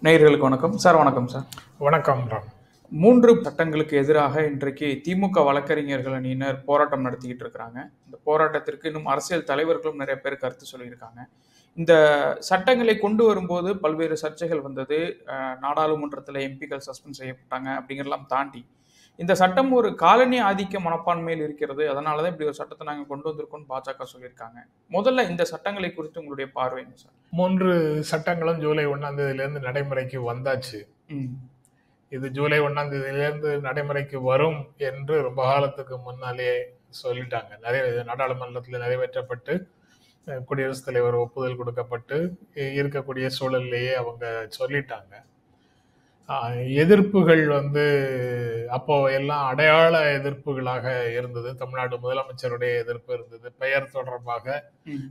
நேயர்களுக்கு வணக்கம் சார். வணக்கம் சார். வணக்கம் ராம். 3 சட்டங்களுக்கு எதிராக இன்றைக்கு திமுக வழக்கறிஞர்கள் அணியினர் போராட்டம் நடத்திக்கிட்டு இருக்கிறாங்க. இந்த போராட்டத்திற்கு இன்னும் அரசியல் தலைவர்களும் நிறைய பேர் கருத்து சொல்லியிருக்காங்க. இந்த சட்டங்களை கொண்டு வரும்போது பல்வேறு சர்ச்சைகள் வந்தது. நாடாளுமன்றத்தில் எம்பிக்கள் சஸ்பெண்ட் செய்யப்பட்டாங்க அப்படிங்கிறதெல்லாம் தாண்டி இந்த சட்டம் ஒரு காலனி ஆதிக்க மனப்பான்மையில் இருக்கிறது. அதனால தான் இப்படி ஒரு சட்டத்தை நாங்கள் கொண்டு வந்திருக்கோம்னு பாஜக சொல்லியிருக்காங்க. முதல்ல இந்த சட்டங்களை குறித்து உங்களுடைய பார்வை என்ன சார்? 3 சட்டங்களும் ஜூலை 1ஆம் தேதியிலிருந்து நடைமுறைக்கு வந்தாச்சு. இது ஜூலை 1ஆம் தேதியிலிருந்து நடைமுறைக்கு வரும் என்று ரொம்ப காலத்துக்கு முன்னாலே சொல்லிட்டாங்க. நிறைய நாடாளுமன்றத்தில் நிறைவேற்றப்பட்டு குடியரசுத் தலைவர் ஒப்புதல் கொடுக்கப்பட்டு இருக்கக்கூடிய சூழல்லையே அவங்க சொல்லிட்டாங்க. எதிர்ப்புகள் அப்போ எல்லாம் அடையாள எதிர்ப்புகளாக இருந்தது. தமிழ்நாடு முதலமைச்சருடைய எதிர்ப்பு இருந்தது, பெயர் தொடர்பாக.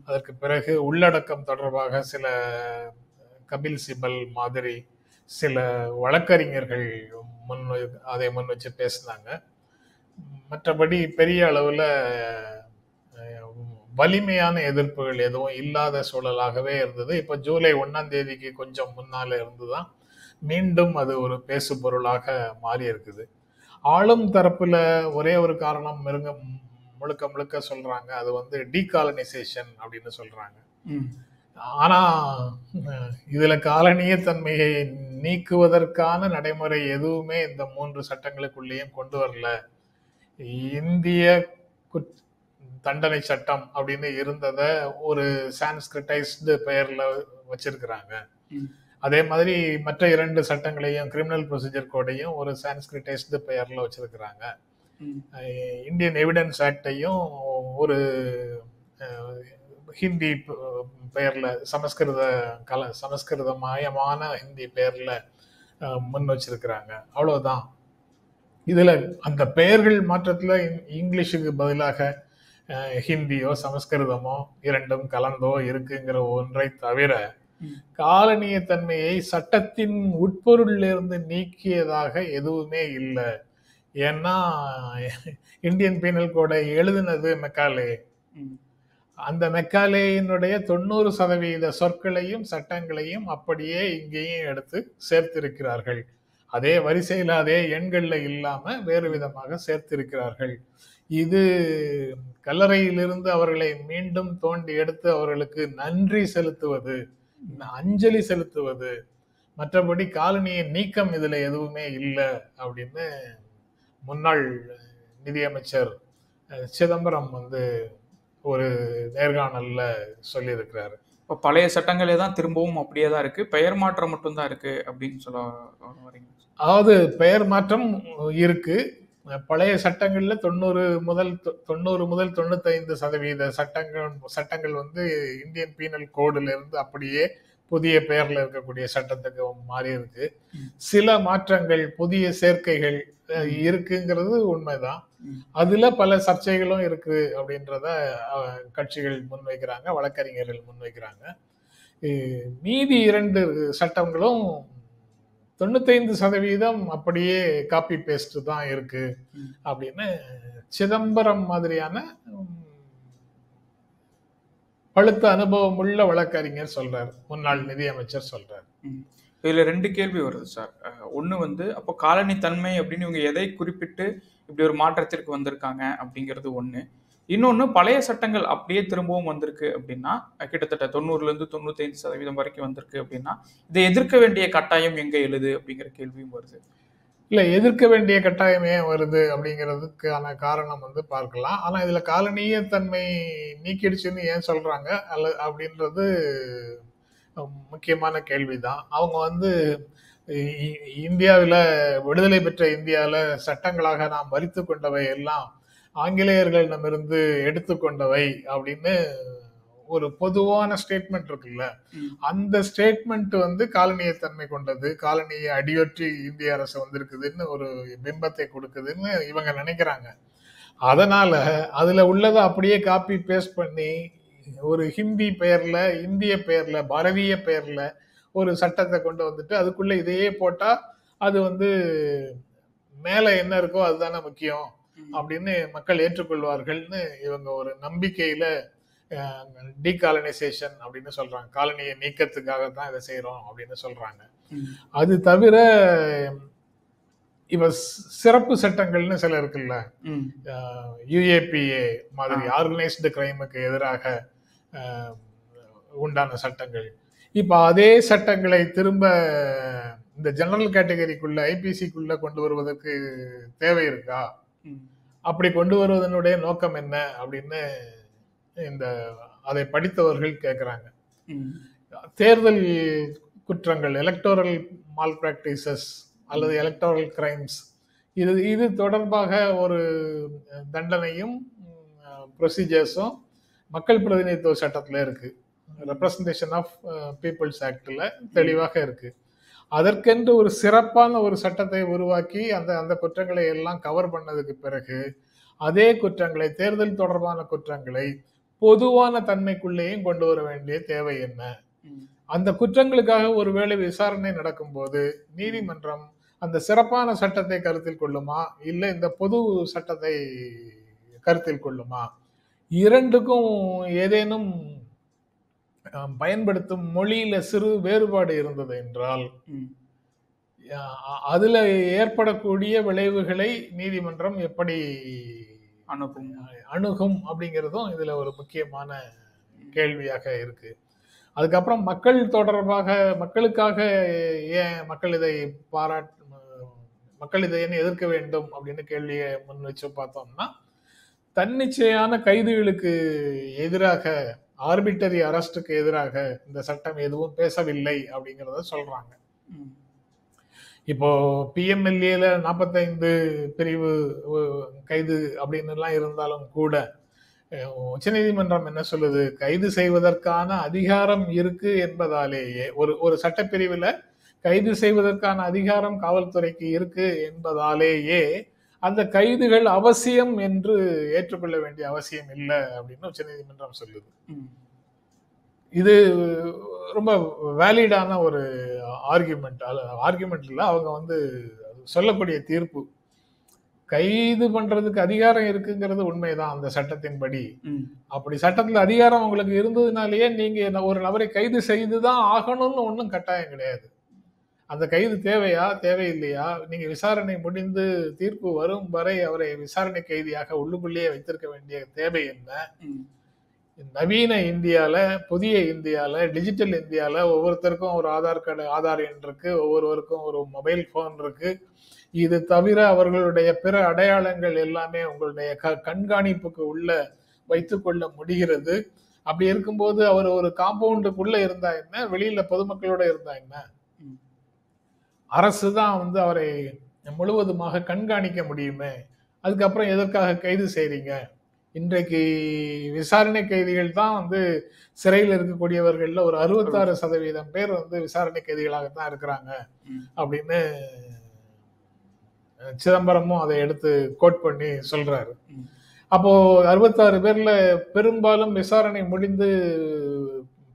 அதற்கு பிறகு உள்ளடக்கம் தொடர்பாக சில கபில் சிபல் மாதிரி சில வழக்கறிஞர்கள் அதை முன் வச்சு பேசினாங்க. மற்றபடி பெரிய அளவுல வலிமையான எதிர்ப்புகள் எதுவும் இல்லாத சூழலாகவே இருந்தது. இப்ப ஜூலை 1ஆம் தேதிக்கு கொஞ்சம் முன்னால இருந்துதான் மீண்டும் அது ஒரு பேசு பொருளாக மாறி இருக்குது. ஆளும் தரப்புல ஒரே ஒரு காரணம் முழுக்க முழுக்க சொல்றாங்க, அது டீகாலனைசேஷன் அப்படின்னு சொல்றாங்க. ஆனா இதுல காலனிய தன்மையை நீக்குவதற்கான நடைமுறை எதுவுமே இந்த 3 சட்டங்களுக்குள்ளேயும் கொண்டு வரல. இந்திய தண்டனை சட்டம் அப்படின்னு இருந்தத ஒரு சான்ஸ்கிரிட்டைஸ்டு பெயர்ல வச்சிருக்கிறாங்க. அதே மாதிரி மற்ற 2 சட்டங்களையும், கிரிமினல் ப்ரொசீஜர் கோடையும் ஒரு சான்ஸ்கிரிட்டைஸ்டு பெயர்ல வச்சிருக்கிறாங்க. இந்தியன் எவிடன்ஸ் ஆக்டையும் ஒரு ஹிந்தி பெயர்ல, சமஸ்கிருதமயமான ஹிந்தி பெயர்ல முன் வச்சிருக்கிறாங்க. அவ்வளவுதான். இதுல அந்த பெயர்கள் மாற்றத்துல இங்கிலீஷுக்கு பதிலாக ஹிந்தியோ சமஸ்கிருதமோ இரண்டும் கலந்தோ இருக்குங்கிற ஒன்றை தவிர காலனிய தன்மையை சட்டத்தின் உட்பொருளிலிருந்து நீக்கியதாக எதுவுமே இல்லை. ஏன்னா இந்தியன் பீனல் கோடை எழுதினது மெக்காலே. அந்த மெக்காலேயினுடைய 90% சொற்களையும் சட்டங்களையும் அப்படியே இங்கேயும் எடுத்து சேர்த்திருக்கிறார்கள். அதே வரிசையில் அதே எண்கள்ல இல்லாம வேறு விதமாக சேர்த்திருக்கிறார்கள். இது கல்லறையிலிருந்து அவர்களை மீண்டும் தோண்டி எடுத்து அவர்களுக்கு நன்றி செலுத்துவது, அஞ்சலி செலுத்துவது, மற்றபடி காலனிய நீக்கம் இதுல எதுவுமே இல்லை அப்படின்னு முன்னாள் நிதியமைச்சர் சிதம்பரம் ஒரு நேர்காணல்ல சொல்லி இருக்கிறாரு. இப்போ பழைய சட்டங்களே தான் திரும்பவும் அப்படியே தான் இருக்கு, பெயர் மாற்றம் மட்டும்தான் இருக்கு அப்படின்னு சொல்ல வரீங்க? அதாவது பெயர் மாற்றம் இருக்கு. பழைய சட்டங்கள்ல 90 முதல் 95% சட்டங்கள் இந்தியன் பீனல் கோடுல இருந்து அப்படியே புதிய பெயர்ல இருக்கக்கூடிய சட்டத்துக்கு மாறி இருக்கு. சில மாற்றங்கள், புதிய சேர்க்கைகள் இருக்குங்கிறது உண்மைதான். அதுல பல சர்ச்சைகளும் இருக்கு அப்படின்றத கட்சிகள் முன்வைக்கிறாங்க, வழக்கறிஞர்கள் முன்வைக்கிறாங்க. மீதி 2 சட்டங்களும் 95% அப்படியே காப்பி பேஸ்ட் தான் இருக்கு அப்படின்னு சிதம்பரம் மாதிரியான பழுத்த அனுபவம் உள்ள வழக்கறிஞர் சொல்றாரு, முன்னாள் நிதியமைச்சர் சொல்றாரு. இதுல 2 கேள்வி வருது சார். ஒண்ணு அப்போ காலனி தன்மை அப்படின்னு இவங்க எதை குறிப்பிட்டு இப்படி ஒரு மாற்றத்திற்கு வந்திருக்காங்க அப்படிங்கிறது ஒண்ணு. இன்னொன்னு, பழைய சட்டங்கள் அப்படியே திரும்பவும் வந்திருக்கு அப்படின்னா, கிட்டத்தட்ட 90லேருந்து 95% வரைக்கும் வந்திருக்கு அப்படின்னா, இதை எதிர்க்க வேண்டிய கட்டாயம் எங்க எழுது அப்படிங்கிற கேள்வியும் வருது. இல்ல, எதிர்க்க வேண்டிய கட்டாயம் ஏன் வருது அப்படிங்கிறதுக்கான காரணம் பார்க்கலாம். ஆனா இதுல காலனிய தன்மை நீக்கிடுச்சுன்னு ஏன் சொல்றாங்க அப்படின்றது முக்கியமான கேள்விதான். அவங்க இந்தியாவில, விடுதலை பெற்ற இந்தியாவில சட்டங்களாக நாம் வரித்து கொண்டவை எல்லாம் ஆங்கிலேயர்களிடமிருந்து எடுத்துக்கொண்டவை அப்படின்னு ஒரு பொதுவான ஸ்டேட்மெண்ட் இருக்குல்ல, அந்த ஸ்டேட்மெண்ட் காலனிய தன்மை கொண்டது, காலனியை அடியொற்றி இந்திய அரசு வந்திருக்குதுன்னு ஒரு பிம்பத்தை கொடுக்குதுன்னு இவங்க நினைக்கிறாங்க. அதனால அதுல உள்ளதை அப்படியே காப்பி பேஸ்ட் பண்ணி ஒரு ஹிந்தி பெயர்ல, இந்திய பெயர்ல, பாரதிய பெயர்ல ஒரு சட்டத்தை கொண்டு வந்துட்டு அதுக்குள்ள இதையே போட்டா அது மேல என்ன இருக்கோ அதுதானே முக்கியம் அப்படின்னு மக்கள் ஏற்றுக்கொள்வார்கள்னு இவங்க ஒரு நம்பிக்கையில டீகாலனைசேஷன் அப்படின்னு சொல்றாங்க. காலனியை நீக்கத்துக்காக தான் இதை செய்யறோம் அப்படின்னு சொல்றாங்க. அது தவிர இவ சிறப்பு சட்டங்கள்னு சில இருக்குல்ல, யுஏபிஏ மாதிரி ஆர்கனைஸ்டு கிரைமுக்கு எதிராக உண்டான சட்டங்கள். இப்ப அதே சட்டங்களை திரும்ப இந்த ஜெனரல் கேட்டகரிக்குள்ள ஐபிசிக்குள்ள கொண்டு வருவதற்கு தேவை இருக்கா? அப்படி கொண்டு வருவதனுடைய நோக்கம் என்ன அப்படின்னு இந்த அதை படித்தவர்கள் கேட்கிறாங்க. தேர்தல் குற்றங்கள், எலக்டோரல் மால் பிராக்டிசஸ் அல்லது எலக்டோரல் கிரைம்ஸ், இது தொடர்பாக ஒரு தண்டனையும் ப்ரொசீஜர்ஸும் மக்கள் பிரதிநிதித்துவ சட்டத்துல இருக்கு. ரெப்ரசன்டேஷன் ஆஃப் பீப்புள்ஸ் ஆக்ட்ல தெளிவாக இருக்கு. அதற்கென்று ஒரு சிறப்பான ஒரு சட்டத்தை உருவாக்கி அந்த குற்றங்களை எல்லாம் கவர் பண்ணதுக்கு பிறகு அதே குற்றங்களை, தேர்தல் தொடர்பான குற்றங்களை பொதுவான தன்மைக்குள்ளேயும் கொண்டு வர வேண்டிய தேவை என்ன? அந்த குற்றங்களுக்காக ஒருவேளை விசாரணை நடக்கும் போது நீதிமன்றம் அந்த சிறப்பான சட்டத்தை கருத்தில் கொள்ளுமா, இல்லை இந்த பொது சட்டத்தை கருத்தில் கொள்ளுமா? இரண்டுக்கும் ஏதேனும் பயன்படுத்தும் மொழியில சிறு வேறுபாடு இருந்தது என்றால் அதுல ஏற்படக்கூடிய விளைவுகளை நீதிமன்றம் எப்படி அணுகும் அப்படிங்கிறதும் இதுல ஒரு முக்கியமான கேள்வியாக இருக்கு. அதுக்கப்புறம் மக்கள் தொடர்பாக, மக்களுக்காக ஏன் மக்கள் இதை மக்கள் இதை ஏன் எதிர்க்க வேண்டும் அப்படின்னு கேள்வியை முன் வச்சு பார்த்தோம்னா, தன்னிச்சையான கைதுகளுக்கு எதிராக, ஆர்பிட்டரி அரெஸ்டுக்கு எதிராக இந்த சட்டம் எதுவும் பேசவில்லை அப்படிங்கிறத சொல்றாங்க. இப்போ பிஎம்எல்ஏல 45 பிரிவு கைது அப்படின்னு எல்லாம் இருந்தாலும் கூட உச்சநீதிமன்றம் என்ன சொல்லுது? கைது செய்வதற்கான அதிகாரம் இருக்கு என்பதாலேயே, ஒரு சட்டப்பிரிவுல கைது செய்வதற்கான அதிகாரம் காவல்துறைக்கு இருக்கு என்பதாலேயே அந்த கைதுகள் அவசியம் என்று ஏற்றுக்கொள்ள வேண்டிய அவசியம் இல்லை அப்படின்னு உச்சநீதிமன்றம் சொல்லுது. இது ரொம்ப வேலிடான ஒரு ஆர்கியூமெண்ட். ஆர்கியூமெண்ட் இல்லை, அவங்க சொல்லக்கூடிய தீர்ப்பு. கைது பண்றதுக்கு அதிகாரம் இருக்குங்கிறது உண்மைதான் அந்த சட்டத்தின்படி. அப்படி சட்டத்துல அதிகாரம் உங்களுக்கு இருந்ததுனாலேயே நீங்க ஒரு நபரை கைது செய்துதான் ஆகணும்னு ஒன்றும் கட்டாயம் கிடையாது. அந்த கைது தேவையா தேவையில்லையா, நீங்க விசாரணை முடிந்து தீர்ப்பு வரும் வரை அவரை விசாரணை கைதியாக உள்ளுக்குள்ளேயே வைத்திருக்க வேண்டிய தேவை என்ன? நவீன இந்தியால, புதிய இந்தியால, டிஜிட்டல் இந்தியால ஒவ்வொருத்தருக்கும் ஒரு ஆதார் கார்டு, ஆதார் எண் இருக்கு, ஒவ்வொருவருக்கும் ஒரு மொபைல் போன் இருக்கு. இது தவிர அவர்களுடைய பிற அடையாளங்கள் எல்லாமே உங்களுடைய கண்காணிப்புக்கு உள்ள வைத்துக்கொள்ள முடிகிறது. அப்படி இருக்கும்போது அவர் ஒரு காம்பவுண்டுக்குள்ள இருந்தா என்ன, வெளியில பொதுமக்களோட இருந்தா என்ன, அரசு தான் அவரை முழுவதுமாக கண்காணிக்க முடியுமே. அதுக்கப்புறம் எதற்காக கைது செய்றீங்க? இன்றைக்கு விசாரணை கைதிகள் தான் சிறையில் இருக்கக்கூடியவர்கள்ல ஒரு 66% பேர் விசாரணை கைதிகளாகத்தான் இருக்கிறாங்க அப்படின்னு சிதம்பரமும் அதை எடுத்து கோட் பண்ணி சொல்றாரு. அப்போ 66 பேர்ல பெரும்பாலும் விசாரணை முடிந்து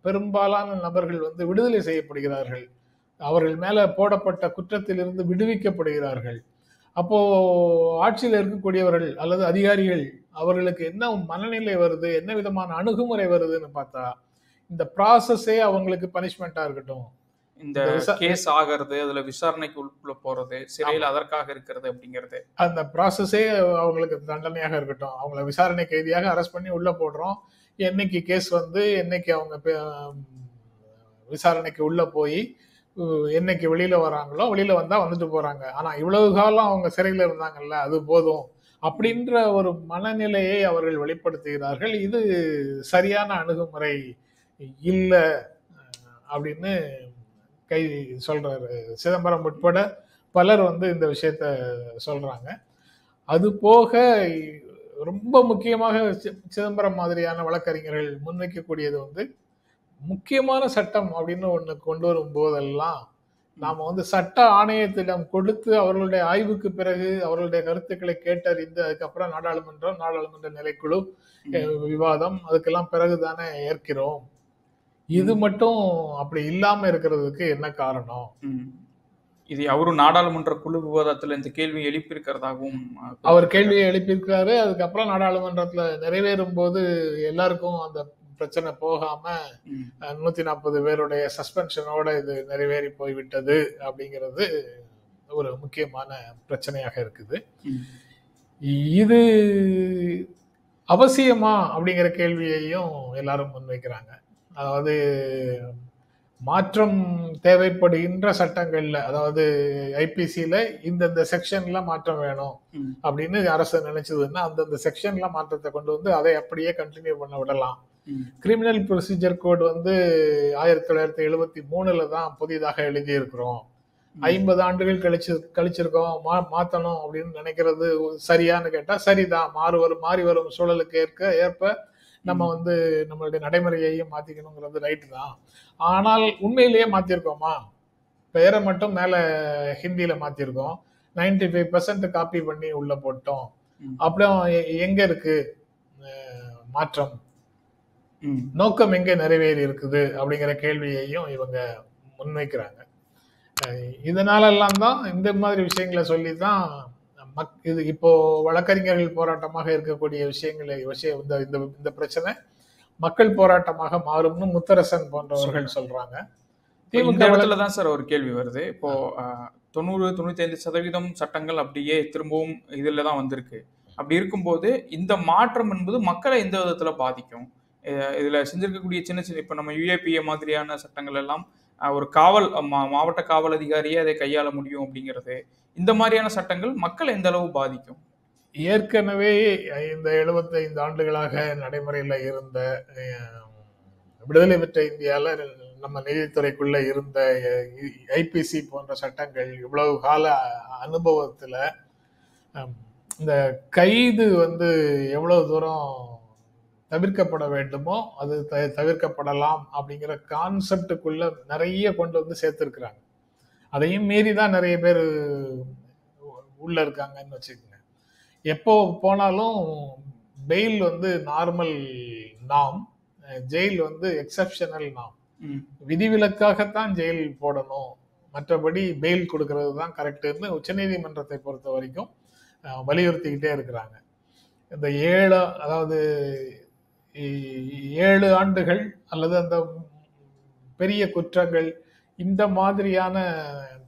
பெரும்பாலான நபர்கள் விடுதலை செய்யப்படுகிறார்கள். அவர்கள் மேல போடப்பட்ட குற்றத்திலிருந்து விடுவிக்கப்படுகிறார்கள். அப்போ ஆட்சியில் இருக்கக்கூடியவர்கள் அல்லது அதிகாரிகள் அவர்களுக்கு என்ன மனநிலை வருது, என்ன விதமான அணுகுமுறை வருதுன்னு பார்த்தா, இந்த ப்ராசஸே அவங்களுக்கு பனிஷ்மெண்டா இருக்கட்டும், இந்த கேஸ் ஆகிறது, அதுல விசாரணைக்கு உள்ள போறது, சிறையில் அதற்காக இருக்கிறது அப்படிங்கிறது, அந்த ப்ராசஸே அவங்களுக்கு தண்டனையாக இருக்கட்டும். அவங்கள விசாரணை கைதியாக அரெஸ்ட் பண்ணி உள்ள போடுறோம். என்னைக்கு கேஸ் என்னைக்கு அவங்க விசாரணைக்கு உள்ள போய் என்னைக்கு வெளியில வராங்களோ, வெளியில வந்தா வந்துட்டு போறாங்க. ஆனா இவ்வளவு காலம் அவங்க சிறையில இருந்தாங்கல்ல, அது போதும் அப்படின்ற ஒரு மனநிலையை அவர்கள் வெளிப்படுத்துகிறார்கள். இது சரியான அணுகுமுறை இல்லை அப்படின்னு சொல்றாரு சிதம்பரம் உட்பட பலர் இந்த விஷயத்த சொல்றாங்க. அது போக ரொம்ப முக்கியமாக சிதம்பரம் மாதிரியான வழக்கறிஞர்கள் முன்வைக்கக்கூடியது முக்கியமான சட்டம் அப்படின்னு ஒண்ணு கொண்டு வரும் போதெல்லாம் நாம சட்ட ஆணையத்திடம் கொடுத்து அவர்களுடைய ஆய்வுக்கு பிறகு அவர்களுடைய கருத்துக்களை கேட்டறிந்து அதுக்கப்புறம் நாடாளுமன்ற நிலைக்குழு விவாதம் அதுக்கெல்லாம் பிறகுதானே ஏற்கிறோம். இது மட்டும் அப்படி இல்லாம இருக்கிறதுக்கு என்ன காரணம்? இது அவரும் நாடாளுமன்ற குழு விவாதத்துல இந்த கேள்வி எழுப்பியிருக்கிறதாகவும் அவர் கேள்வியை எழுப்பியிருக்கிறாரு. அதுக்கப்புறம் நாடாளுமன்றத்துல நிறைவேறும் போது எல்லாருக்கும் அந்த பிரச்சனை போகாம ம், 140 பேருடைய சஸ்பென்ஷனோட இது நிறைவேறி போய்விட்டது அப்படிங்கிறது ஒரு முக்கியமான பிரச்சனையாக இருக்குது. ம், இது அவசியமா அப்படிங்கிற கேள்வியையும் எல்லாரும் முன்வைக்கிறாங்க. அதாவது மாற்றம் தேவைப்படுகின்ற சட்டங்கள்ல, அதாவது ஐபிசில இந்தந்த செக்ஷன்ல மாற்றம் வேணும் ம், அப்படின்னு அரசு நினைச்சதுன்னா அந்தந்த செக்ஷன்ல மாற்றத்தை கொண்டு வந்து அதை அப்படியே கண்டினியூ பண்ண விடலாம். ம், கிரிமினல் ப்ரொசீஜர் கோட் வந்து 1973 தான் புதிதாக எழுதியிருக்கிறோம். 50 ஆண்டுகள் கழிச்சிருக்கோம், மாத்தணும் அப்படின்னு நினைக்கிறது சரியான்னு கேட்டா சரிதான். மாறி வரும் சூழலுக்கு ஏற்ப நம்ம வந்து நம்மளுடைய நடைமுறையையும் மாத்திக்கணுங்கிறது ரைட்டு தான். ஆனால் உண்மையிலேயே மாத்திருக்கோமா? பெயரை மட்டும் மேல ஹிந்தியில மாத்திருக்கோம், 95% காப்பி பண்ணி உள்ள போட்டோம். ம், அப்புறம் எங்க இருக்கு மாற்றம்? ம், நோக்கம் எங்க நிறைவேறி இருக்குது அப்படிங்கிற கேள்வியையும் இவங்க முன்வைக்கிறாங்க. இதனாலெல்லாம் தான் இந்த மாதிரி விஷயங்களை சொல்லிதான் இது இப்போ வழக்கறிஞர்கள் போராட்டமாக இருக்கக்கூடிய இந்த பிரச்சனை மக்கள் போராட்டமாக மாறும்னு முத்தரசன் போன்றவர்கள் சொல்றாங்க. இந்த திமுக இடத்துல தான் சார் ஒரு கேள்வி வருது. இப்போ 90-95% சட்டங்கள் அப்படியே திரும்பவும் இதுல தான் வந்திருக்கு. அப்படி இருக்கும்போது இந்த மாற்றம் என்பது மக்களை எந்த விதத்துல பாதிக்கும்? இதுல செஞ்சிருக்கக்கூடிய சின்ன சின்ன இப்ப நம்ம யுஏபிஏ மாதிரியான சட்டங்கள் எல்லாம் ஒரு மாவட்ட காவல் அதிகாரியே அதை கையாள முடியும் அப்படிங்கிறது, இந்த மாதிரியான சட்டங்கள் மக்களை எந்த அளவு பாதிக்கும்? ஏற்கனவே இந்த 75 ஆண்டுகளாக நடைமுறையில் இருந்த விடுதலை பெற்ற இந்தியால நம்ம நீதித்துறைக்குள்ள இருந்த ஐபிசி போன்ற சட்டங்கள் இவ்வளவு கால அனுபவத்துல இந்த கைது வந்து எவ்வளவு தூரம் தவிர்க்கப்பட வேண்டுமோ அது தவிர்க்கப்படலாம் அப்படிங்கிற கான்செப்டுக்குள்ள நிறைய கொண்டு வந்து சேர்த்திருக்கிறாங்க. அதையும் மீறி தான் நிறைய பேர் உள்ள இருக்காங்கன்னு வச்சுக்கோங்க. எப்போ போனாலும் பெயில் வந்து நார்மல் நாம், ஜெயில் வந்து எக்ஸப்ஷனல் நாம். விதிவிலக்காகத்தான் ஜெயில் போடணும், மற்றபடி பெயில் கொடுக்கறது தான் கரெக்டுன்னு உச்சநீதிமன்றத்தை பொறுத்த வரைக்கும் வலியுறுத்திக்கிட்டே இருக்கிறாங்க. இந்த 7 ஆண்டுகள் அல்லது அந்த பெரிய குற்றங்கள், இந்த மாதிரியான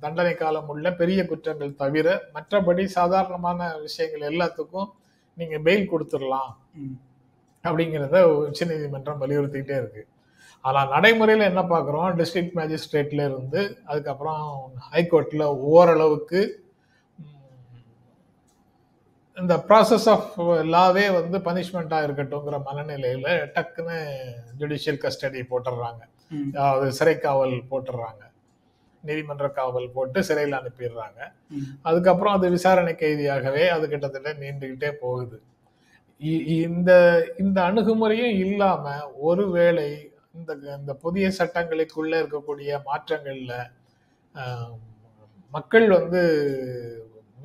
தண்டனை காலம் உள்ள பெரிய குற்றங்கள் தவிர மற்றபடி சாதாரணமான விஷயங்கள் எல்லாத்துக்கும் நீங்க பெயில் கொடுத்துடலாம் அப்படிங்கிறத உச்ச நீதிமன்றம் வலியுறுத்திக்கிட்டே இருக்கு. ஆனா நடைமுறையில என்ன பார்க்குறோம், டிஸ்ட்ரிக்ட் மேஜிஸ்ட்ரேட்ல இருந்து அதுக்கப்புறம் ஹைகோர்ட்ல ஓரளவுக்கு இந்த ப்ராசஸ் ஆஃப் லாவே வந்து பனிஷ்மெண்டா இருக்கட்டும்ங்கிற மனநிலையில டக்குன்னு ஜுடிஷியல் கஸ்டடி போட்டுடுறாங்க, அதாவது சிறை காவல் போட்டுடுறாங்க, நீதிமன்ற காவல் போட்டு சிறையில் அனுப்பிடுறாங்க. அதுக்கப்புறம் அது விசாரணை கைதியாகவே அது கிட்டத்தட்ட நீண்டுகிட்டே போகுது. இந்த அணுகுமுறையும் இல்லாம ஒருவேளை இந்த புதிய சட்டங்களுக்குள்ள இருக்கக்கூடிய மாற்றங்கள்ல மக்கள் வந்து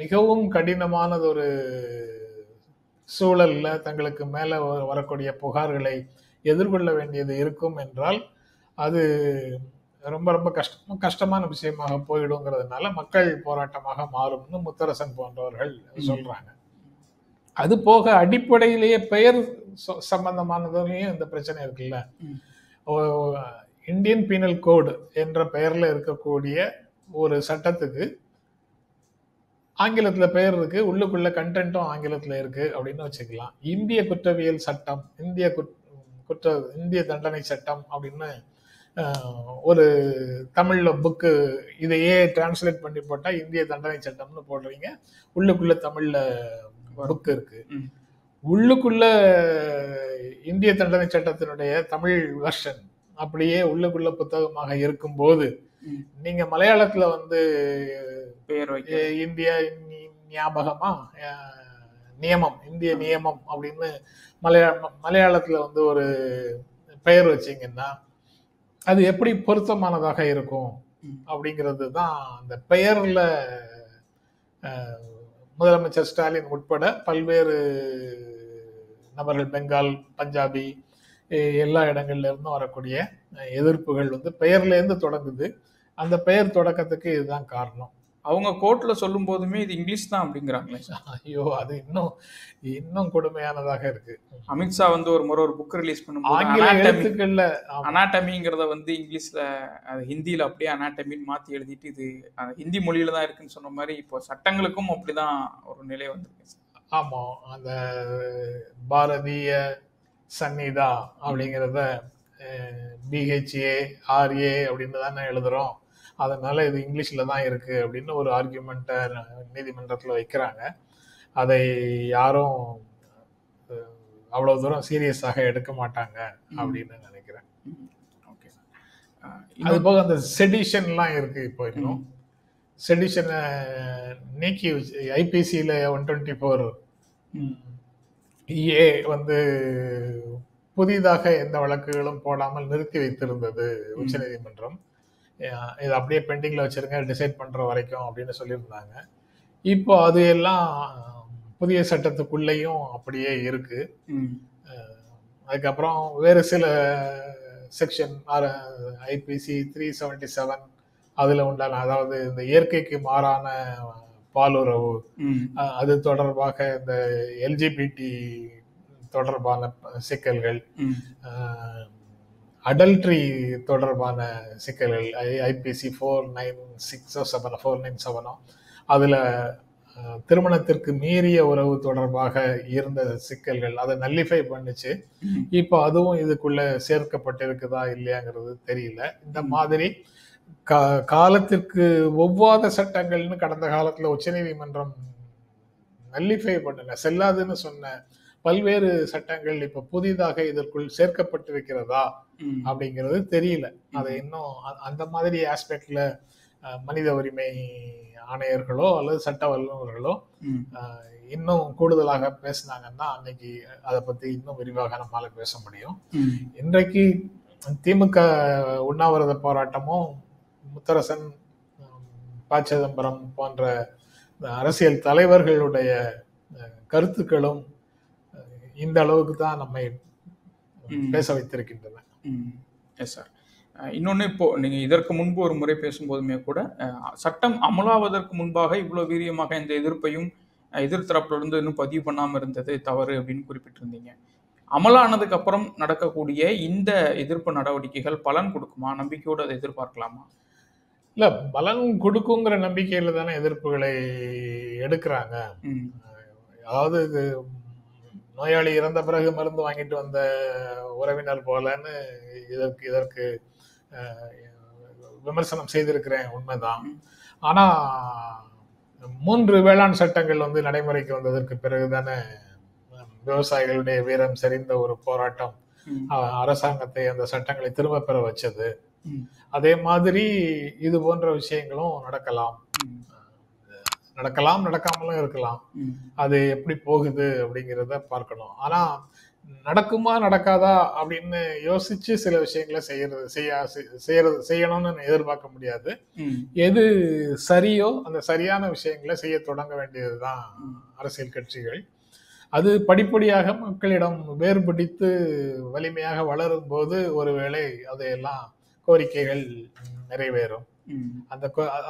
மிகவும் கடினமானது ஒரு சூழல்ல தங்களுக்கு மேல வரக்கூடிய புகார்களை எதிர்கொள்ள வேண்டியது இருக்கும் என்றால் அது ரொம்ப ரொம்ப கஷ்டமான விஷயமாக போயிடுங்கிறதுனால மக்கள் போராட்டமாக மாறும்னு முத்தரசன் போன்றவர்கள் சொல்றாங்க. அது போக அடிப்படையிலேயே பெயர் சம்பந்தமானதுலயும் இந்த பிரச்சனை இருக்குல்ல. இந்தியன் பீனல் கோடு என்ற பெயர்ல இருக்கக்கூடிய ஒரு சட்டத்துக்கு ஆங்கிலத்துல பெயர் இருக்கு, உள்ளுக்குள்ள கண்டென்ட்டும் ஆங்கிலத்துல இருக்கு அப்படின்னு வச்சுக்கலாம். இந்திய குற்றவியல் சட்டம், இந்திய தண்டனை சட்டம் அப்படின்னு ஒரு தமிழ்ல புக்கு, இதையே டிரான்ஸ்லேட் பண்ணி போட்டா இந்திய தண்டனை சட்டம்னு போடுறீங்க, உள்ளுக்குள்ள தமிழ்ல புக்கு இருக்கு. உள்ளுக்குள்ள இந்திய தண்டனை சட்டத்தினுடைய தமிழ் வெர்ஷன் அப்படியே உள்ளுக்குள்ள புத்தகமாக இருக்கும் போது நீங்க மலையாளத்துல வந்து இந்திய ஞாபகமா நியமம், இந்திய நியமம் அப்படின்னு மலையாளத்துல வந்து ஒரு பெயர் வச்சீங்கன்னா அது எப்படி பொருத்தமானதாக இருக்கும் அப்படிங்கிறது தான் அந்த பெயர்ல முதலமைச்சர் ஸ்டாலின் உட்பட பல்வேறு நபர்கள், பெங்கால், பஞ்சாபி, எல்லா இடங்கள்ல இருந்தும் வரக்கூடிய எதிர்ப்புகள் வந்து பெயர்ல இருந்து தொடங்குது. அந்த பெயர் தொடக்கத்துக்கு இதுதான் காரணம். அவங்க கோர்ட்ல சொல்லும் போதுமே இது இங்கிலீஷ் தான் அப்படிங்கிறாங்களே சார். ஐயோ, அது இன்னும் இன்னும் கொடுமையானதாக இருக்கு. அமித்ஷா வந்து ஒரு முறை ஒரு புக் ரிலீஸ் பண்ணும்போது ஆங்கில எழுத்துக்கள்ல அனாட்டமிங்கிறத வந்து இங்கிலீஷ்ல ஹிந்தியில அப்படியே அனாட்டமின்னு மாத்தி எழுதிட்டு இது ஹிந்தி மொழியில தான் இருக்குன்னு சொன்ன மாதிரி இப்போ சட்டங்களுக்கும் அப்படிதான் ஒரு நிலை வந்திருக்கு சார். ஆமா, அந்த பாரதிய சந்நிதா அப்படிங்கிறத BHARA அப்படின்னு தானே எழுதுறோம். அதனால இது இங்கிலீஷ்ல தான் இருக்கு அப்படின்னு ஒரு ஆர்கியூமெண்ட்டை நீதிமன்றத்தில் வைக்கிறாங்க. அதை யாரும் அவ்வளவு தூரம் சீரியஸாக எடுக்க மாட்டாங்க அப்படின்னு நினைக்கிறேன். Okay sir. அது போக அந்த செடிஷன்லாம் இருக்கு. இப்போ இன்னும் செடிஷனை நீக்கி ஐபிசியில் 124 ஏ வந்து புதிதாக எந்த வழக்குகளும் போடாமல் நிறுத்தி வைத்திருந்தது உச்சநீதிமன்றம். இது அப்படியே பெண்டிங்ல வச்சிருங்க, டிசைட் பண்ற வரைக்கும் அப்படின்னு சொல்லியிருந்தாங்க. இப்போ அது எல்லாம் புதிய சட்டத்துக்குள்ளேயும் அப்படியே இருக்கு. அதுக்கப்புறம் வேறு சில செக்ஷன் ஐபிசி 377 அதுல உண்டான, அதாவது இந்த இயற்கைக்கு மாறான பாலுறவு, அது தொடர்பாக இந்த எல்ஜிபிடி தொடர்பான சிக்கல்கள், அடல்ட்ரி தொடர்பான சிக்கல்கள், ஐபிசி 497 அதுல திருமணத்திற்கு மீறிய உறவு தொடர்பாக இருந்த சிக்கல்கள் அதை நல்லிஃபை பண்ணுச்சு. இப்போ அதுவும் இதுக்குள்ள சேர்க்கப்பட்டிருக்குதா இல்லையாங்கிறது தெரியல. இந்த மாதிரி காலத்திற்கு ஒவ்வாத சட்டங்கள்னு கடந்த காலத்துல உச்சநீதிமன்றம் நல்லிஃபை பண்ணுங்க செல்லாதுன்னு சொன்ன பல்வேறு சட்டங்கள் இப்ப புதிதாக இதற்குள் சேர்க்கப்பட்டிருக்கிறதா அப்படிங்கிறது தெரியல. அதை இன்னும் அந்த மாதிரி ஆஸ்பெக்ட்ல மனித உரிமை ஆணையர்களோ அல்லது சட்ட வல்லுநர்களோ இன்னும் கூடுதலாக பேசினாங்கன்னா அன்னைக்கு அதை பத்தி இன்னும் விரிவாக நம்மளால பேச முடியும். இன்றைக்கு திமுக உண்ணாவிரத போராட்டமும் முத்தரசன், ப. சிதம்பரம் போன்ற அரசியல் தலைவர்களுடைய கருத்துக்களும் இந்த அளவுக்கு தான் நம்மை பேச வைத்திருக்கின்றன. Yes sir. இன்னொன்று, இப்போ நீங்கள் இதற்கு முன்பு ஒரு முறை பேசும்போதுமே கூட சட்டம் அமலாவதற்கு முன்பாக இவ்வளோ வீரியமாக இந்த எதிர்ப்பையும் எதிர்த்தரப்பிலிருந்து இன்னும் பதிவு பண்ணாமல் இருந்தது தவறு அப்படின்னு குறிப்பிட்டிருந்தீங்க. அமலானதுக்கு அப்புறம் நடக்கக்கூடிய இந்த எதிர்ப்பு நடவடிக்கைகள் பலன் கொடுக்குமா? நம்பிக்கையோடு அதை எதிர்பார்க்கலாமா? இல்லை, பலன் கொடுக்குங்கிற நம்பிக்கையில் தானே எதிர்ப்புகளை எடுக்கிறாங்க. அதாவது இது நோயாளி இறந்த பிறகு மருந்து வாங்கிட்டு வந்த உறவினர் போலன்னு இதற்கு விமர்சனம் செய்திருக்கிறேன், உண்மைதான். ஆனா 3 வேளாண் சட்டங்கள் வந்து நடைமுறைக்கு வந்ததற்கு பிறகுதானே விவசாயிகளுடைய வீரம் செறிந்த ஒரு போராட்டம் அரசாங்கத்தை அந்த சட்டங்களை திரும்ப பெற வச்சது. அதே மாதிரி இது போன்ற விஷயங்களும் நடக்காமலும் இருக்கலாம். அது எப்படி போகுது அப்படிங்கிறத பார்க்கணும். ஆனா நடக்குமா நடக்காதா அப்படின்னு யோசிச்சு சில விஷயங்களை செய்யணும்னு எதிர்பார்க்க முடியாது. எது சரியோ அந்த சரியான விஷயங்களை செய்ய தொடங்க வேண்டியதுதான் அரசியல் கட்சிகள். அது படிப்படியாக மக்களிடம் வேறுபடித்து வலிமையாக வளரும் போது ஒருவேளை அதையெல்லாம் கோரிக்கைகள் நிறைவேறும்.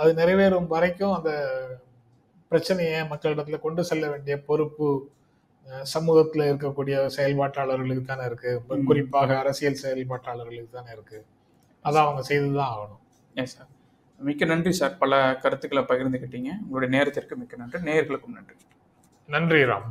அது நிறைவேறும் வரைக்கும் அந்த பிரச்சனையை மக்களிடத்துல கொண்டு செல்ல வேண்டிய பொறுப்பு சமூகத்துல இருக்கக்கூடிய செயல்பாட்டாளர்களுக்கு தானே இருக்கு. குறிப்பாக அரசியல் செயல்பாட்டாளர்களுக்கு தானே இருக்கு. அதை அவங்க செய்துதான் ஆகணும். Yes sir. மிக்க நன்றி சார். பல கருத்துக்களை பகிர்ந்துக்கிட்டீங்க. உங்களுடைய நேரத்திற்கு மிக்க நன்றி. நேயர்களுக்கும் நன்றி. நன்றி ராம்.